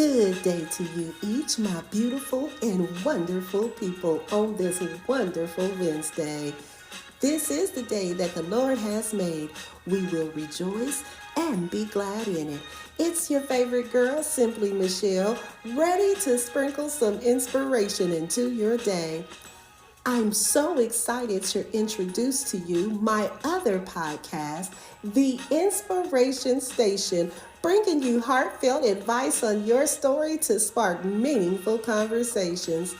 Good day to you each, my beautiful and wonderful people, on this wonderful Wednesday. This is the day that the Lord has made. We will rejoice and be glad in it. It's your favorite girl, Simply Michelle, ready to sprinkle some inspiration into your day. I'm so excited to introduce to you my other podcast, The Inspiration Station, bringing you heartfelt advice on your story to spark meaningful conversations.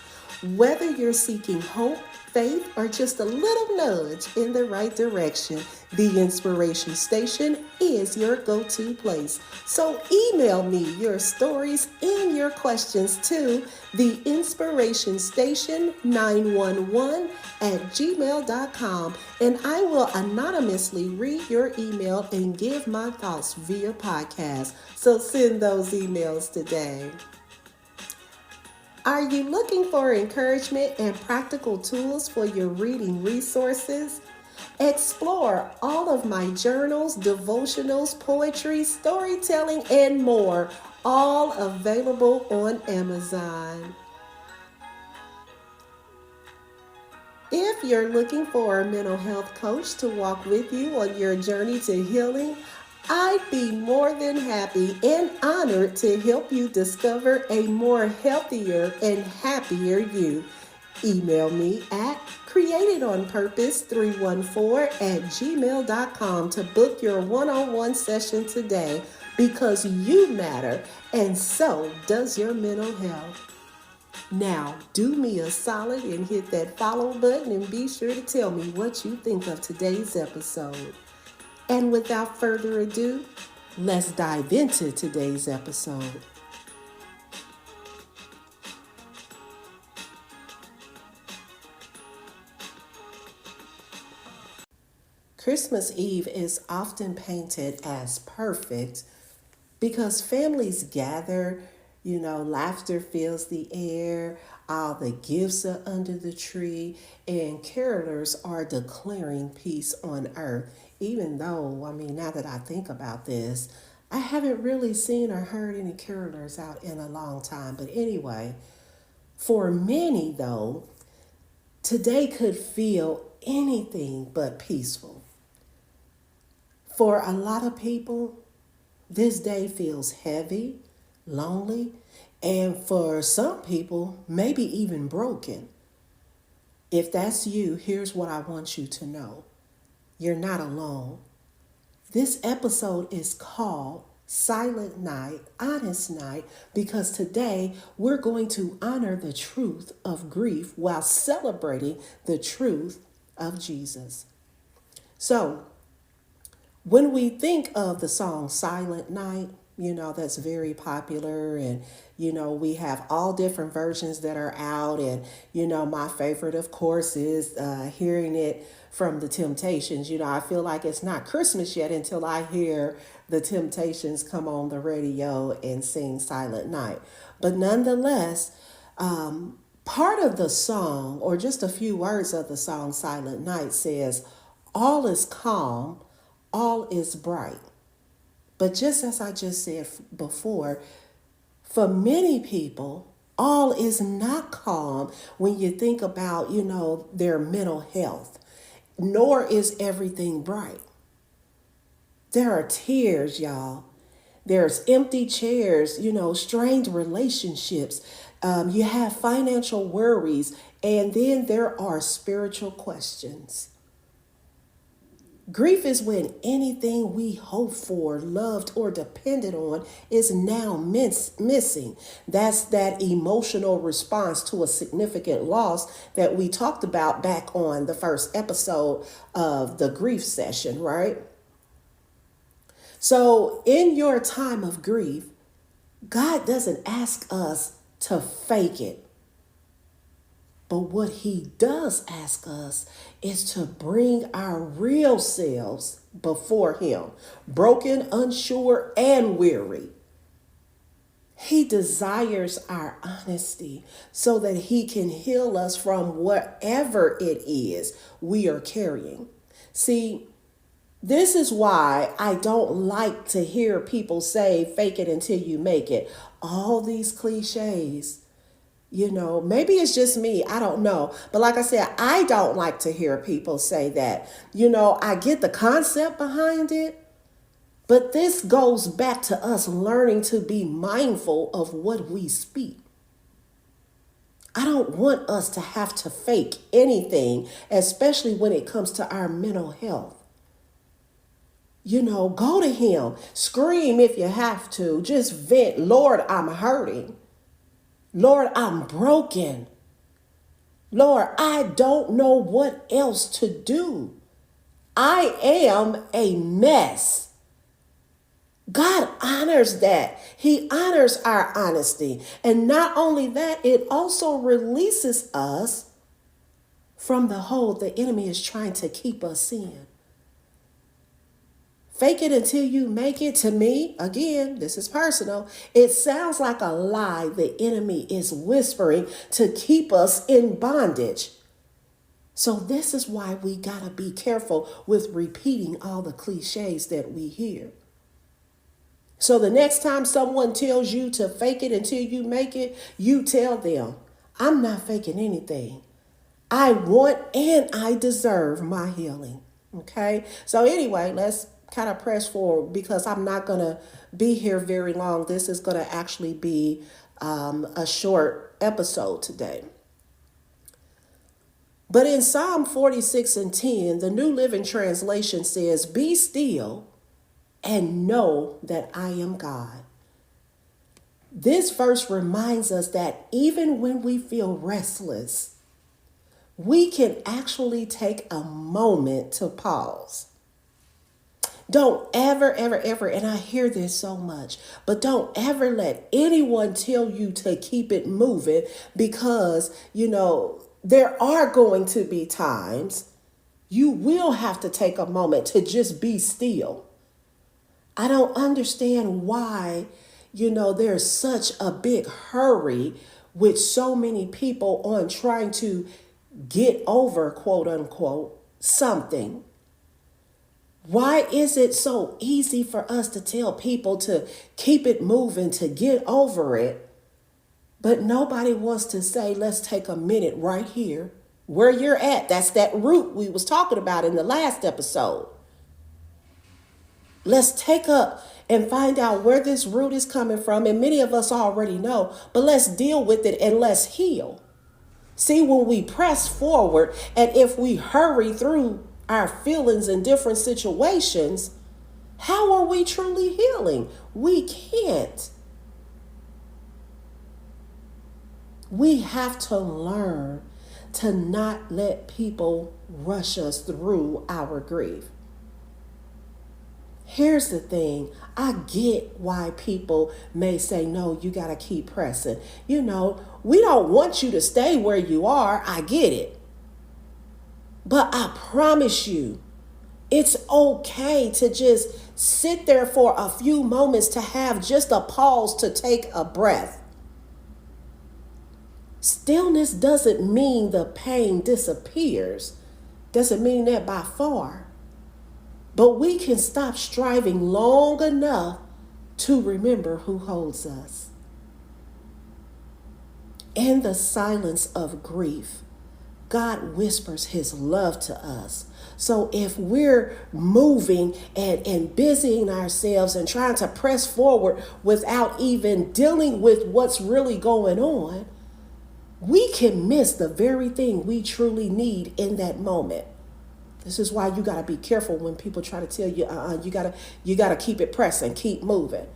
Whether you're seeking hope, faith, or just a little nudge in the right direction, the Inspiration Station is your go-to place. So email me your stories and your questions to the Inspiration Station 911 at gmail.com, and I will anonymously read your email and give my thoughts via podcast. So send those emails today. Are you looking for encouragement and practical tools for your reading resources? Explore all of my journals, devotionals, poetry, storytelling, and more, all available on Amazon. If you're looking for a mental health coach to walk with you on your journey to healing, I'd be more than happy and honored to help you discover a more healthier and happier you. Email me at createdonpurpose314@gmail.com to book your one-on-one session today, because you matter and so does your mental health. Now, do me a solid and hit that follow button, and be sure to tell me what you think of today's episode. And without further ado, let's dive into today's episode. Christmas Eve is often painted as perfect because families gather, laughter fills the air, all the gifts are under the tree, and carolers are declaring peace on earth. Even though, now that I think about this, I haven't really seen or heard any carolers out in a long time. But anyway, for many though, today could feel anything but peaceful. For a lot of people, this day feels heavy, lonely, and for some people, maybe even broken. If that's you, here's what I want you to know. You're not alone. This episode is called Silent Night, Honest Night, because today we're going to honor the truth of grief while celebrating the truth of Jesus. So, when we think of the song Silent Night, that's very popular, and, we have all different versions that are out. And, my favorite, of course, is hearing it from the Temptations. I feel like it's not Christmas yet until I hear the Temptations come on the radio and sing Silent Night. But nonetheless, part of the song, or just a few words of the song Silent Night, says, "All is calm, all is bright." But just as I just said before, for many people, all is not calm when you think about, their mental health, nor is everything bright. There are tears, y'all. There's empty chairs, strained relationships. You have financial worries, and then there are spiritual questions. Grief is when anything we hoped for, loved, or depended on is now missing. That's that emotional response to a significant loss that we talked about back on the first episode of the grief session, right? So in your time of grief, God doesn't ask us to fake it. But what he does ask us is to bring our real selves before him, broken, unsure, and weary. He desires our honesty so that he can heal us from whatever it is we are carrying. See, This is why I don't like to hear people say fake it until you make it. All these cliches. Maybe it's just me. I don't know. But like I said, I don't like to hear people say that. I get the concept behind it. But this goes back to us learning to be mindful of what we speak. I don't want us to have to fake anything, especially when it comes to our mental health. Go to him, scream if you have to, just vent. Lord, I'm hurting. Lord, I'm broken. Lord, I don't know what else to do. I am a mess. God honors that. He honors our honesty. And not only that, it also releases us from the hold the enemy is trying to keep us in. Fake it until you make it, to me, again, this is personal. It sounds like a lie the enemy is whispering to keep us in bondage. So this is why we got to be careful with repeating all the cliches that we hear. So the next time someone tells you to fake it until you make it, you tell them, I'm not faking anything. I want and I deserve my healing. Okay. So anyway, let's kind of press forward because I'm not going to be here very long. This is going to actually be a short episode today. But in Psalm 46:10, the New Living Translation says, be still and know that I am God. This verse reminds us that even when we feel restless, we can actually take a moment to pause. Don't ever, and I hear this so much, but don't ever let anyone tell you to keep it moving because, there are going to be times you will have to take a moment to just be still. I don't understand why, there's such a big hurry with so many people on trying to get over, quote unquote, something. Why is it so easy for us to tell people to keep it moving, to get over it, but nobody wants to say, let's take a minute right here where you're at? That's that root we was talking about in the last episode. Let's take up and find out where this root is coming from. And many of us already know, but let's deal with it and let's heal. See, when we press forward and if we hurry through our feelings in different situations, how are we truly healing? We can't. We have to learn to not let people rush us through our grief. Here's the thing. I get why people may say, no, you got to keep pressing. We don't want you to stay where you are. I get it. But I promise you, it's okay to just sit there for a few moments, to have just a pause, to take a breath. Stillness doesn't mean the pain disappears. Doesn't mean that by far. But we can stop striving long enough to remember who holds us. In the silence of grief, God whispers his love to us. So if we're moving and busying ourselves and trying to press forward without even dealing with what's really going on, we can miss the very thing we truly need in that moment. This is why you got to be careful when people try to tell you, you got to keep it pressing, keep moving.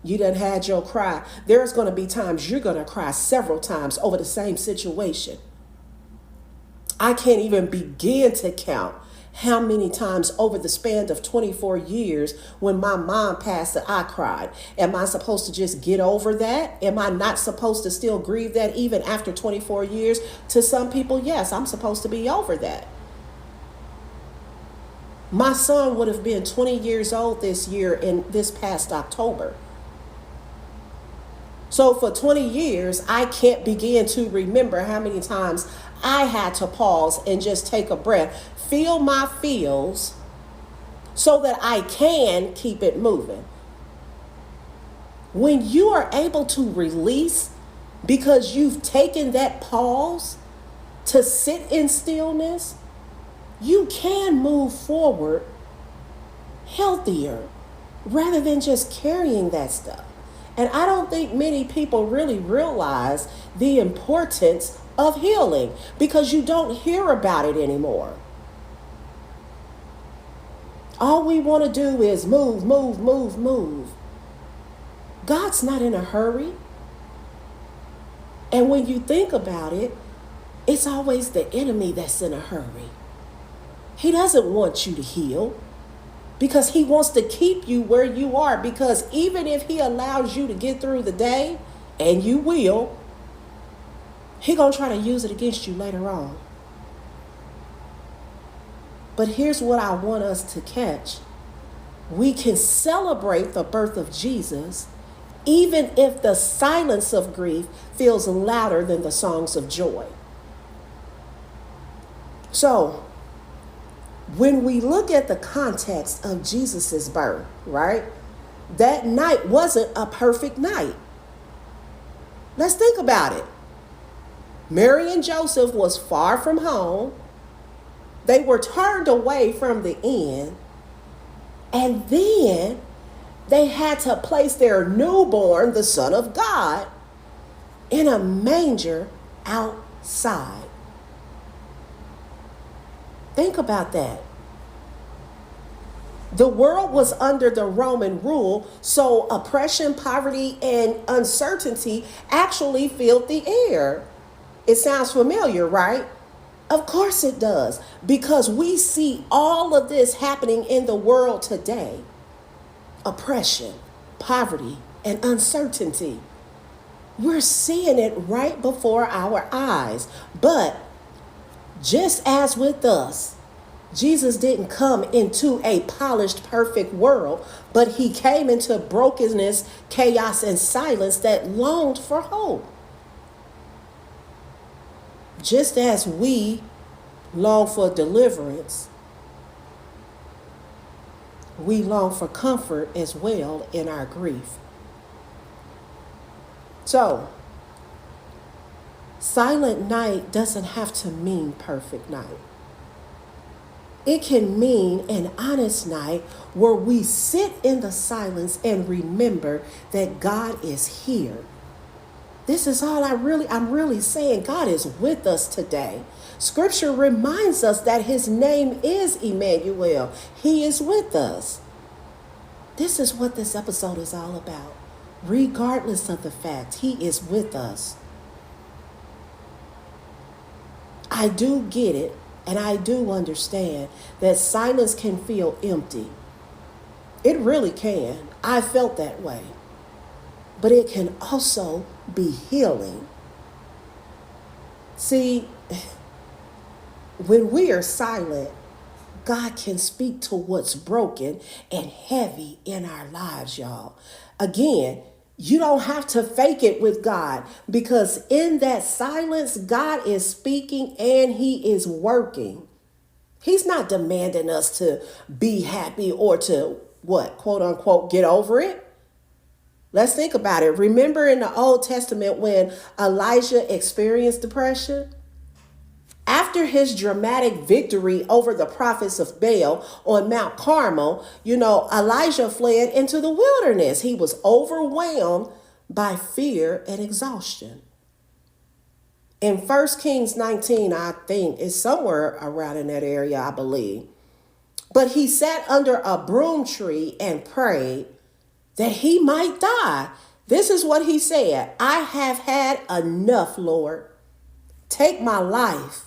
You done had your cry. There's going to be times you're going to cry several times over the same situation. I can't even begin to count how many times over the span of 24 years when my mom passed that I cried. Am I supposed to just get over that? Am I not supposed to still grieve that even after 24 years? To some people, yes, I'm supposed to be over that. My son would have been 20 years old this year in this past October. So for 20 years, I can't begin to remember how many times I had to pause and just take a breath, feel my feels, so that I can keep it moving. When you are able to release because you've taken that pause to sit in stillness, you can move forward healthier rather than just carrying that stuff. And I don't think many people really realize the importance of healing because you don't hear about it anymore. All we want to do is move, move, move, move. God's not in a hurry. And when you think about it, it's always the enemy that's in a hurry. He doesn't want you to heal because he wants to keep you where you are. Because even if he allows you to get through the day, and you will, he gonna try to use it against you later on. But here's what I want us to catch. We can celebrate the birth of Jesus even if the silence of grief feels louder than the songs of joy. So, when we look at the context of Jesus's birth, right? That night wasn't a perfect night. Let's think about it. Mary and Joseph was far from home. They were turned away from the inn. And then they had to place their newborn, the Son of God, in a manger outside. Think about that. The world was under the Roman rule, so oppression, poverty, and uncertainty actually filled the air. It sounds familiar, right? Of course it does, because we see all of this happening in the world today. Oppression, poverty, and uncertainty. We're seeing it right before our eyes. But just as with us, Jesus didn't come into a polished, perfect world, but he came into brokenness, chaos, and silence that longed for hope. Just as we long for deliverance, we long for comfort as well in our grief. So, silent night doesn't have to mean perfect night. It can mean an honest night where we sit in the silence and remember that God is here. This is all I'm really saying. God is with us today. Scripture reminds us that his name is Emmanuel. He is with us. This is what this episode is all about. Regardless of the fact, he is with us. I do get it, and I do understand that silence can feel empty. It really can. I felt that way. But it can also be healing. See, when we are silent, God can speak to what's broken and heavy in our lives, y'all. Again, you don't have to fake it with God, because in that silence, God is speaking and he is working. He's not demanding us to be happy or to what, quote unquote, get over it. Let's think about it. Remember in the Old Testament when Elijah experienced depression? After his dramatic victory over the prophets of Baal on Mount Carmel, Elijah fled into the wilderness. He was overwhelmed by fear and exhaustion. In 1 Kings 19, I think it's somewhere around in that area, I believe. But he sat under a broom tree and prayed that he might die. This is what he said. I have had enough, Lord. Take my life.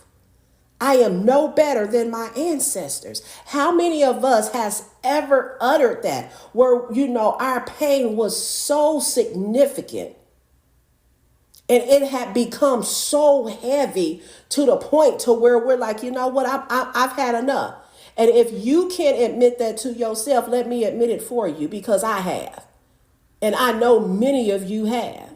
I am no better than my ancestors. How many of us has ever uttered that where, our pain was so significant and it had become so heavy to the point to where we're like, you know what, I've had enough. And if you can't admit that to yourself, let me admit it for you, because I have. And I know many of you have.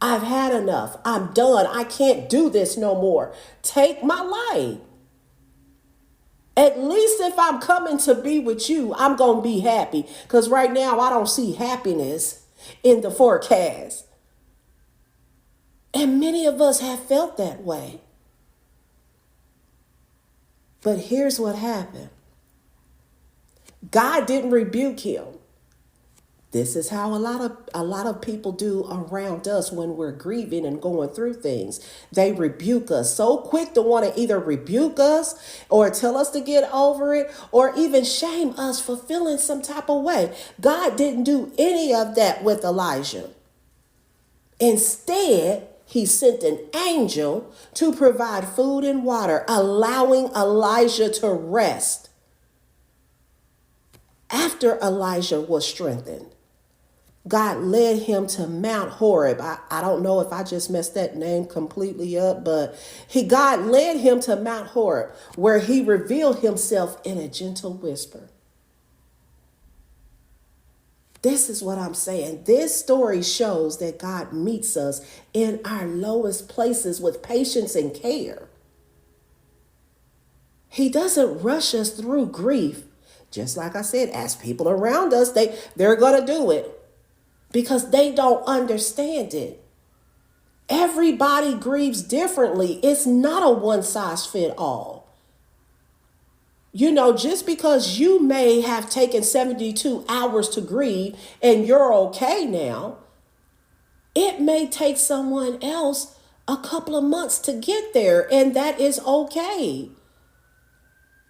I've had enough. I'm done. I can't do this no more. Take my life. At least if I'm coming to be with you, I'm going to be happy. Because right now, I don't see happiness in the forecast. And many of us have felt that way. But here's what happened. God didn't rebuke him. This is how a lot of people do around us when we're grieving and going through things. They rebuke us, so quick to want to either rebuke us or tell us to get over it or even shame us for feeling some type of way. God didn't do any of that with Elijah. Instead, he sent an angel to provide food and water, allowing Elijah to rest after Elijah was strengthened. God led him to Mount Horeb. I don't know if I just messed that name completely up, but God led him to Mount Horeb, where he revealed himself in a gentle whisper. This is what I'm saying. This story shows that God meets us in our lowest places with patience and care. He doesn't rush us through grief. Just like I said, as people around us, they're going to do it because they don't understand it. Everybody grieves differently. It's not a one size fit all. Just because you may have taken 72 hours to grieve and you're okay now, it may take someone else a couple of months to get there, and that is okay.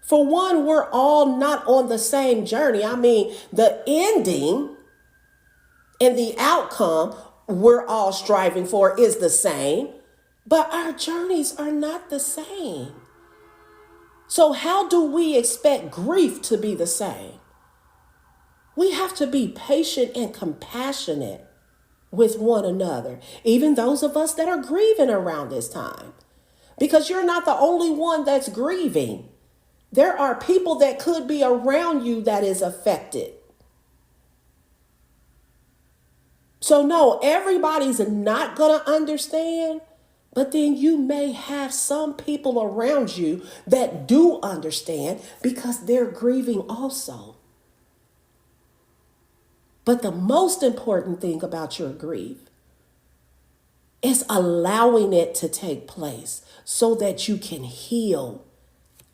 For one, we're all not on the same journey. I mean, the ending and the outcome we're all striving for is the same, but our journeys are not the same. So how do we expect grief to be the same? We have to be patient and compassionate with one another, even those of us that are grieving around this time, because you're not the only one that's grieving. There are people that could be around you that is affected. So no, everybody's not going to understand, but then you may have some people around you that do understand because they're grieving also. But the most important thing about your grief is allowing it to take place so that you can heal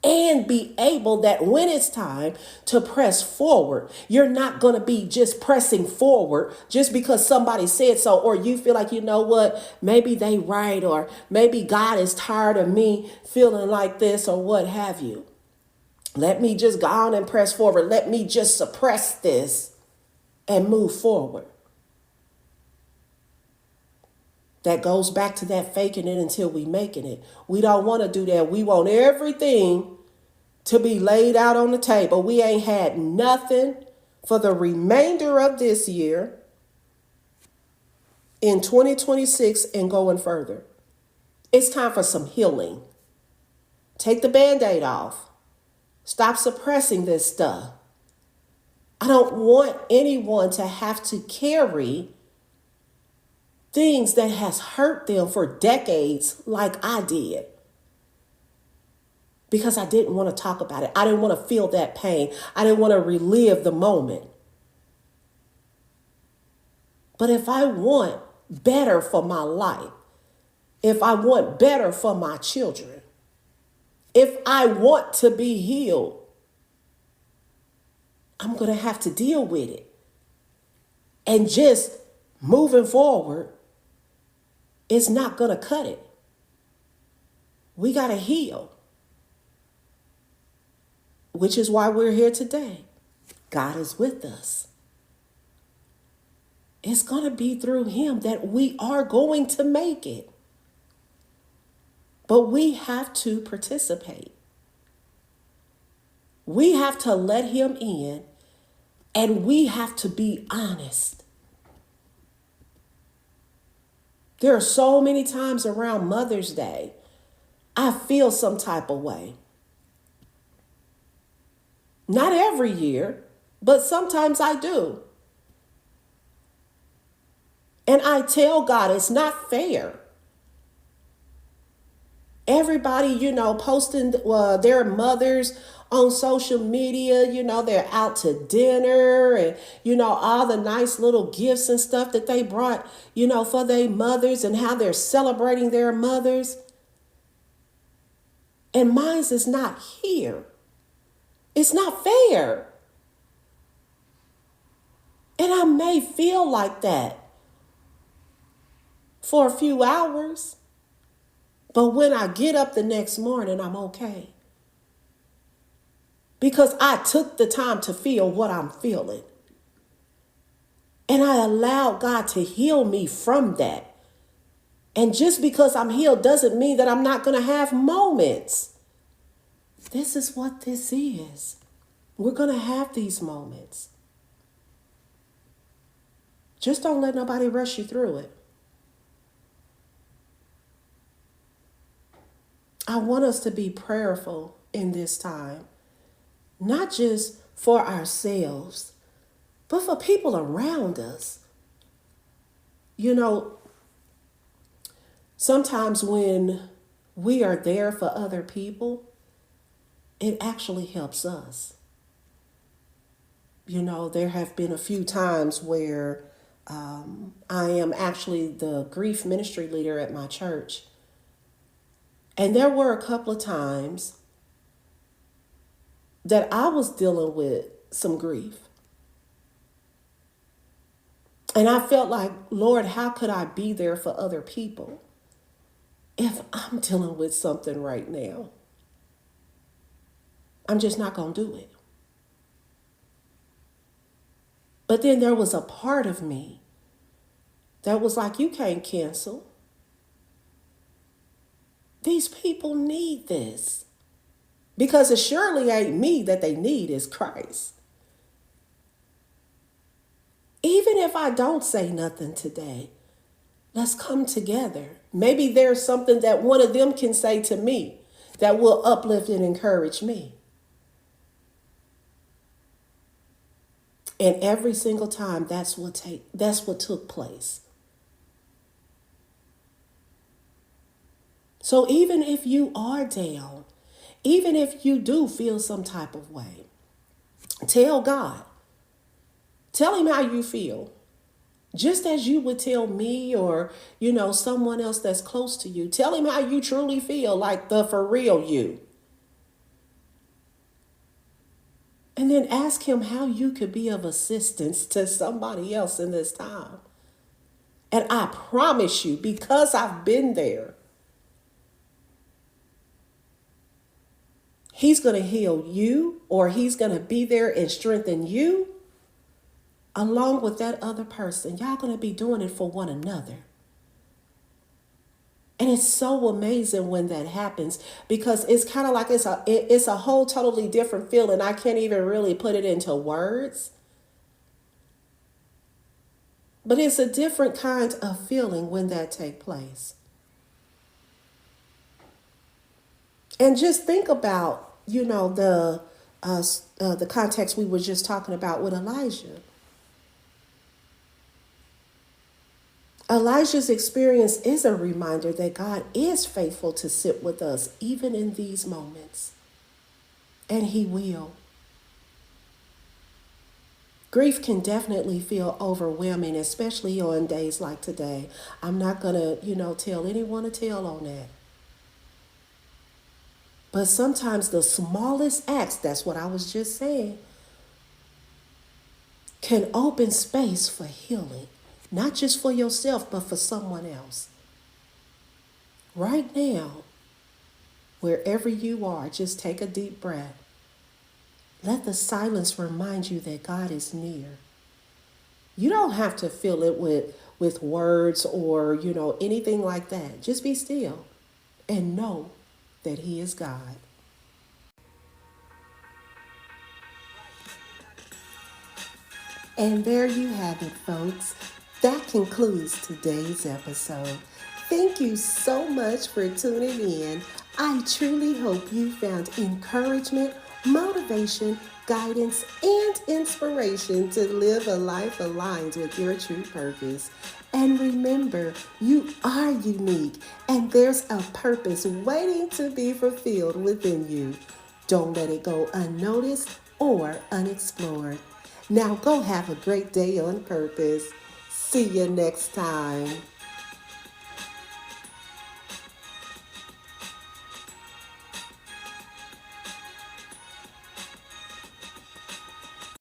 and be able that when it's time to press forward, you're not going to be just pressing forward just because somebody said so, or you feel like, you know what, maybe they right, or maybe God is tired of me feeling like this, or what have you. Let me just go on and press forward. Let me just suppress this and move forward. That goes back to that faking it until we making it. We don't want to do that. We want everything to be laid out on the table. We ain't had nothing for the remainder of this year, in 2026 and going further. It's time for some healing. Take the Band-Aid off. Stop suppressing this stuff. I don't want anyone to have to carry things that has hurt them for decades like I did, because I didn't want to talk about it. I didn't want to feel that pain. I didn't want to relive the moment. But if I want better for my life, if I want better for my children, if I want to be healed, I'm going to have to deal with it. And just moving forward is not going to cut it. We got to heal, which is why we're here today. God is with us. It's going to be through him that we are going to make it. But we have to participate. We have to let him in, and we have to be honest. There are so many times around Mother's Day, I feel some type of way. Not every year, but sometimes I do. And I tell God it's not fair. Everybody, posting their mothers on social media, they're out to dinner and, all the nice little gifts and stuff that they brought, for their mothers and how they're celebrating their mothers. And mine's is not here. It's not fair. And I may feel like that for a few hours, but when I get up the next morning, I'm okay. Because I took the time to feel what I'm feeling. And I allowed God to heal me from that. And just because I'm healed doesn't mean that I'm not going to have moments. This is what this is. We're going to have these moments. Just don't let nobody rush you through it. I want us to be prayerful in this time, not just for ourselves, but for people around us. Sometimes when we are there for other people, it actually helps us. There have been a few times where I am actually the grief ministry leader at my church. And there were a couple of times that I was dealing with some grief. And I felt like, Lord, how could I be there for other people if I'm dealing with something right now? I'm just not going to do it. But then there was a part of me that was like, you can't cancel. These people need this. Because it surely ain't me that they need, is Christ. Even if I don't say nothing today, let's come together. Maybe there's something that one of them can say to me that will uplift and encourage me. And every single time, that's what took place. So even if you are down, even if you do feel some type of way, tell God. Tell him how you feel. Just as you would tell me or, someone else that's close to you. Tell him how you truly feel, like the for real you. And then ask him how you could be of assistance to somebody else in this time. And I promise you, because I've been there, he's going to heal you, or he's going to be there and strengthen you along with that other person. Y'all going to be doing it for one another. And it's so amazing when that happens, because it's kind of like it's a whole totally different feeling. I can't even really put it into words. But it's a different kind of feeling when that takes place. And just think about, the context we were just talking about with Elijah. Elijah's experience is a reminder that God is faithful to sit with us even in these moments. And he will. Grief can definitely feel overwhelming, especially on days like today. I'm not going to, tell anyone to tell on that. But sometimes the smallest acts, that's what I was just saying, can open space for healing. Not just for yourself, but for someone else. Right now, wherever you are, just take a deep breath. Let the silence remind you that God is near. You don't have to fill it with words or, anything like that. Just be still and know that he is God. And there you have it, folks. That concludes today's episode. Thank you so much for tuning in. I truly hope you found encouragement, motivation, guidance, and inspiration to live a life aligned with your true purpose. And remember, you are unique, and there's a purpose waiting to be fulfilled within you. Don't let it go unnoticed or unexplored. Now go have a great day on purpose. See you next time.